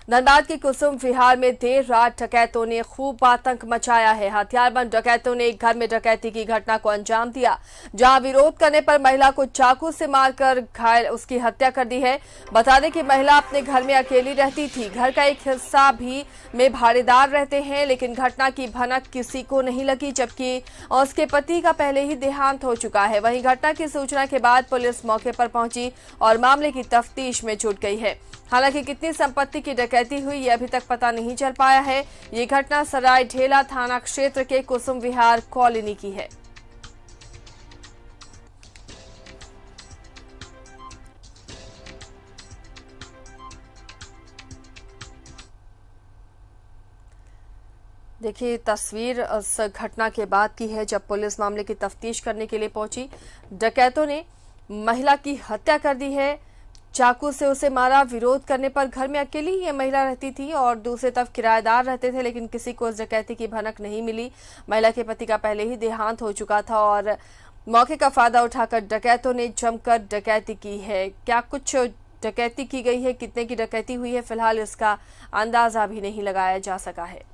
धनबाद के कुसुम विहार में देर रात डकैतों ने खूब आतंक मचाया है। हथियारबंद डकैतों ने एक घर में डकैती की घटना को अंजाम दिया, जहां विरोध करने पर महिला को चाकू से मारकर घायल उसकी हत्या कर दी है। बता दें कि महिला अपने घर में अकेली रहती थी। घर का एक हिस्सा भी में भाड़ेदार रहते हैं, लेकिन घटना की भनक किसी को नहीं लगी, जबकि उसके पति का पहले ही देहांत हो चुका है। वहीं घटना की सूचना के बाद पुलिस मौके पर पहुंची और मामले की तफ्तीश में जुट गई है। हालांकि कितनी संपत्ति की डकैती हुई ये अभी तक पता नहीं चल पाया है। ये घटना सराय ढेला थाना क्षेत्र के कुसुम विहार कॉलोनी की है। देखिए, तस्वीर उस घटना के बाद की है जब पुलिस मामले की तफ्तीश करने के लिए पहुंची। डकैतों ने महिला की हत्या कर दी है, चाकू से उसे मारा। विरोध करने पर घर में अकेली ये महिला रहती थी और दूसरी तरफ किराएदार रहते थे, लेकिन किसी को इस डकैती की भनक नहीं मिली। महिला के पति का पहले ही देहांत हो चुका था और मौके का फायदा उठाकर डकैतों ने जमकर डकैती की है। क्या कुछ डकैती की गई है, कितने की डकैती हुई है, फिलहाल इसका अंदाजा भी नहीं लगाया जा सका है।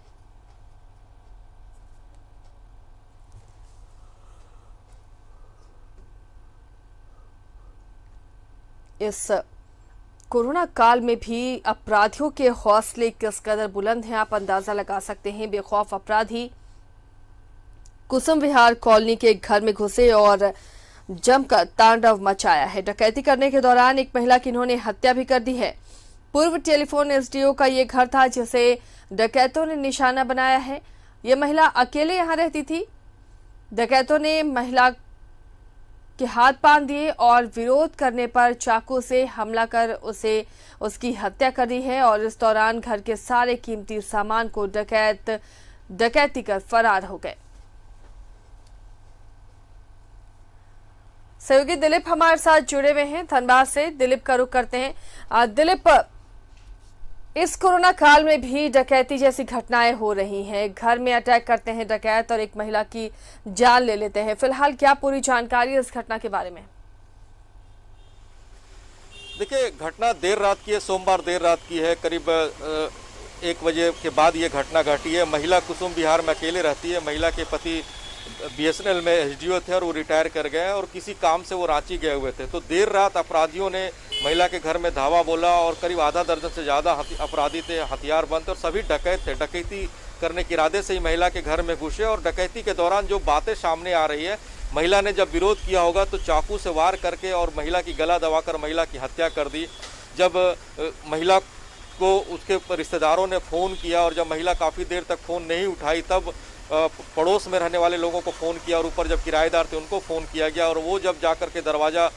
इस कोरोना काल में भी अपराधियों के हौसले किस कदर बुलंद हैं, आप अंदाजा लगा सकते हैं। बेखौफ अपराधी कुसुम विहार कॉलोनी के घर में घुसे और जमकर तांडव मचाया है। डकैती करने के दौरान एक महिला की इन्होंने हत्या भी कर दी है। पूर्व टेलीफोन एसडीओ का ये घर था जिसे डकैतों ने निशाना बनाया है। ये महिला अकेले यहां रहती थी। डकैतों ने महिला के हाथ बांध दिए और विरोध करने पर चाकू से हमला कर उसकी हत्या कर दी है और इस दौरान घर के सारे कीमती सामान को डकैती कर फरार हो गए। सहयोगी दिलीप हमारे साथ जुड़े हुए हैं धनबाद से। दिलीप का रुख करते हैं। दिलीप, इस कोरोना काल में भी डकैती जैसी घटनाएं हो रही हैं। घर में अटैक करते हैं डकैत और एक महिला की जान ले लेते हैं। फिलहाल क्या पूरी जानकारी है इस घटना के बारे में? देखिए, घटना देर रात की है, सोमवार देर रात की है। करीब 1 बजे के बाद ये घटना घटी है। महिला कुसुम विहार में अकेले रहती है। महिला के पति BSNL में एसडीओ थे और वो रिटायर कर गए और किसी काम से वो रांची गए हुए थे। तो देर रात अपराधियों ने महिला के घर में धावा बोला और करीब आधा दर्जन से ज़्यादा अपराधी थे, हथियार बंद थे और सभी डकैत थे। डकैती करने के इरादे से ही महिला के घर में घुसे और डकैती के दौरान जो बातें सामने आ रही है, महिला ने जब विरोध किया होगा तो चाकू से वार करके और महिला की गला दबाकर महिला की हत्या कर दी। जब महिला को उसके रिश्तेदारों ने फ़ोन किया और जब महिला काफ़ी देर तक फ़ोन नहीं उठाई, तब पड़ोस में रहने वाले लोगों को फ़ोन किया और ऊपर जब किराएदार थे उनको फ़ोन किया गया और वो जब जाकर के दरवाज़ा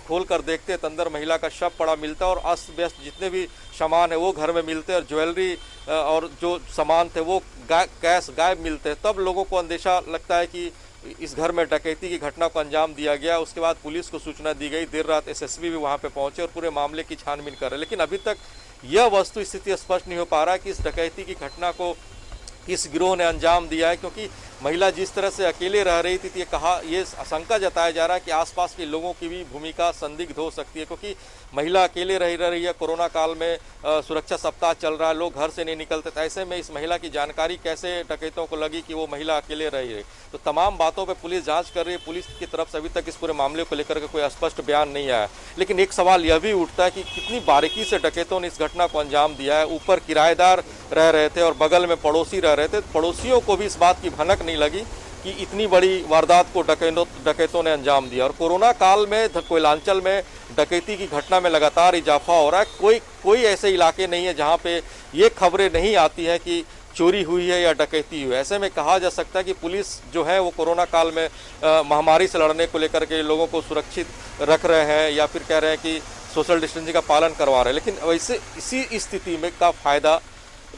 खोल कर देखते तो अंदर महिला का शव पड़ा मिलता और अस्त व्यस्त जितने भी सामान है वो घर में मिलते और ज्वेलरी और जो सामान थे वो कैश गायब मिलते। तब लोगों को अंदेशा लगता है कि इस घर में डकैती की घटना को अंजाम दिया गया। उसके बाद पुलिस को सूचना दी गई। देर रात SSB भी वहाँ पे पहुँचे और पूरे मामले की छानबीन कर रहे। लेकिन अभी तक यह वस्तु स्थिति स्पष्ट नहीं हो पा रहा कि इस डकैती की घटना को किस गिरोह ने अंजाम दिया है, क्योंकि महिला जिस तरह से अकेले रह रही थी ये आशंका जताया जा रहा है कि आसपास के लोगों की भी भूमिका संदिग्ध हो सकती है, क्योंकि महिला अकेले रह रही है। कोरोना काल में सुरक्षा सप्ताह चल रहा है, लोग घर से नहीं निकलते थे। ऐसे में इस महिला की जानकारी कैसे डकैतों को लगी कि वो महिला अकेले रही है? तो तमाम बातों पर पुलिस जाँच कर रही है। पुलिस की तरफ से अभी तक इस पूरे मामले को लेकर के कोई स्पष्ट बयान नहीं आया। लेकिन एक सवाल यह भी उठता है कि कितनी बारीकी से डकैतों ने इस घटना को अंजाम दिया है। ऊपर किराएदार रह रहे थे और बगल में पड़ोसी रह रहे थे। पड़ोसियों को भी इस बात की भनक नहीं लगी कि इतनी बड़ी वारदात को डकैतों ने अंजाम दिया। और कोरोना काल में कोयलांचल में डकैती की घटना में लगातार इजाफा हो रहा है। कोई ऐसे इलाके नहीं है जहां पे ये खबरें नहीं आती हैं कि चोरी हुई है या डकैती हुई है। ऐसे में कहा जा सकता है कि पुलिस जो है वो कोरोना काल में महामारी से लड़ने को लेकर के लोगों को सुरक्षित रख रहे हैं या फिर कह रहे हैं कि सोशल डिस्टेंसिंग का पालन करवा रहे हैं। लेकिन वैसे इसी स्थिति में का फायदा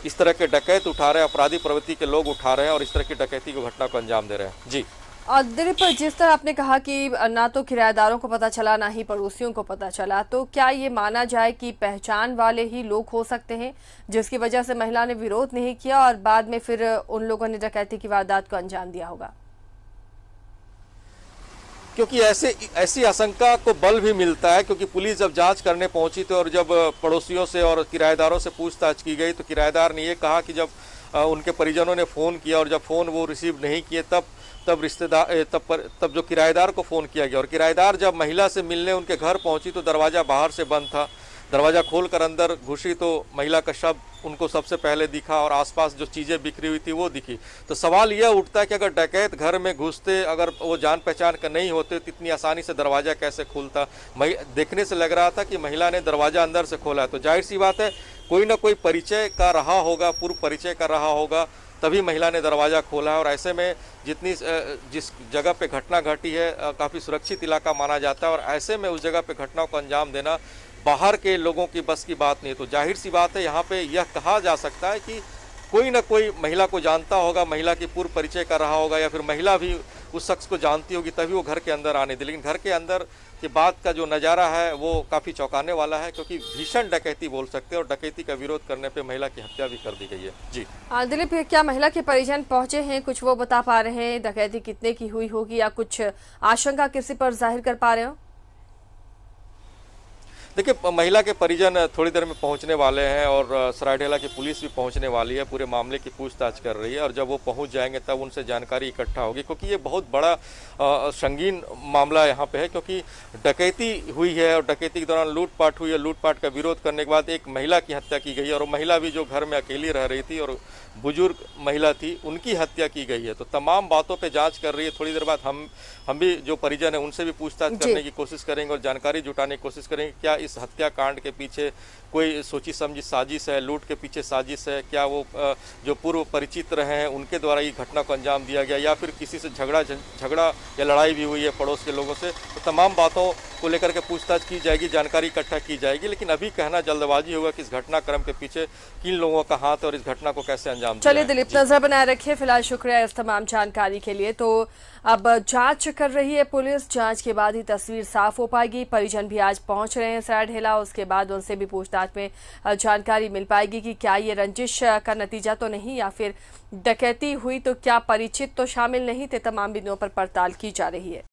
इस तरह के डकैत उठा रहे हैं, अपराधी प्रवृत्ति के लोग उठा रहे हैं और इस तरह की डकैती की घटना को अंजाम दे रहे हैं। जी और दिलीप, जिस तरह आपने कहा कि ना तो किराएदारों को पता चला ना ही पड़ोसियों को पता चला, तो क्या ये माना जाए कि पहचान वाले ही लोग हो सकते हैं जिसकी वजह से महिला ने विरोध नहीं किया और बाद में फिर उन लोगों ने डकैती की वारदात को अंजाम दिया होगा? क्योंकि ऐसी आशंका को बल भी मिलता है, क्योंकि पुलिस जब जांच करने पहुंची तो और जब पड़ोसियों से और किराएदारों से पूछताछ की गई तो किराएदार ने ये कहा कि जब उनके परिजनों ने फ़ोन किया और जब फ़ोन वो रिसीव नहीं किए तब जो किराएदार को फ़ोन किया गया और किराएदार जब महिला से मिलने उनके घर पहुंची तो दरवाज़ा बाहर से बंद था। दरवाज़ा खोलकर अंदर घुसी तो महिला का शव उनको सबसे पहले दिखा और आसपास जो चीज़ें बिखरी हुई थी वो दिखी। तो सवाल यह उठता है कि अगर डकैत घर में घुसते, अगर वो जान पहचान का नहीं होते तो इतनी आसानी से दरवाज़ा कैसे खुलता। देखने से लग रहा था कि महिला ने दरवाज़ा अंदर से खोला, तो जाहिर सी बात है कोई ना कोई परिचय का रहा होगा, पूर्व परिचय का रहा होगा, तभी महिला ने दरवाज़ा खोला है। और ऐसे में जिस जगह पे घटना घटी है काफ़ी सुरक्षित इलाका माना जाता है और ऐसे में उस जगह पे घटना को अंजाम देना बाहर के लोगों की बस की बात नहीं। तो जाहिर सी बात है यहाँ पे यह कहा जा सकता है कि कोई ना कोई महिला को जानता होगा, महिला की पूर्व परिचय का रहा होगा या फिर महिला भी उस शख्स को जानती होगी तभी वो घर के अंदर आने दी। लेकिन घर के अंदर के बाद का जो नज़ारा है वो काफ़ी चौंकाने वाला है, क्योंकि भीषण डकैती बोल सकते हैं और डकैती का विरोध करने पे महिला की हत्या भी कर दी गई है। जी दिलीप, क्या महिला के परिजन पहुंचे हैं, कुछ वो बता पा रहे हैं? डकैती कितने की हुई होगी या कुछ आशंका किसी पर जाहिर कर पा रहे हो? देखिए, महिला के परिजन थोड़ी देर में पहुंचने वाले हैं और सरायढेला की पुलिस भी पहुंचने वाली है, पूरे मामले की पूछताछ कर रही है और जब वो पहुंच जाएंगे तब उनसे जानकारी इकट्ठा होगी, क्योंकि ये बहुत बड़ा संगीन मामला यहाँ पे है। क्योंकि डकैती हुई है और डकैती के दौरान लूटपाट हुई है, लूटपाट का विरोध करने के बाद एक महिला की हत्या की गई है और महिला भी जो घर में अकेली रह रही थी और बुजुर्ग महिला थी, उनकी हत्या की गई है। तो तमाम बातों पे जांच कर रही है। थोड़ी देर बाद हम भी जो परिजन है उनसे भी पूछताछ करने की कोशिश करेंगे और जानकारी जुटाने की कोशिश करेंगे क्या इस हत्याकांड के पीछे कोई सोची समझी साजिश है, लूट के पीछे साजिश है, क्या वो जो पूर्व परिचित रहे हैं उनके द्वारा ये घटना को अंजाम दिया गया या फिर किसी से झगड़ा या लड़ाई भी हुई है पड़ोस के लोगों से। तो तमाम बातों को लेकर के पूछताछ की जाएगी, जानकारी इकट्ठा की जाएगी। लेकिन अभी कहना जल्दबाजी होगा कि इस घटनाक्रम के पीछे किन लोगों का हाथ है और इस घटना को कैसे अंजाम दिया। चलिए दिलीप, नजर बनाए रखिए। फिलहाल शुक्रिया इस तमाम जानकारी के लिए। तो अब जांच कर रही है पुलिस, जांच के बाद ही तस्वीर साफ हो पाएगी। परिजन भी आज पहुंच रहे हैं सरायढेला, उसके बाद उनसे भी पूछताछ में जानकारी मिल पाएगी कि क्या ये रंजिश का नतीजा तो नहीं या फिर डकैती हुई तो क्या परिचित तो शामिल नहीं थे। तमाम बिंदुओं पर पड़ताल की जा रही है।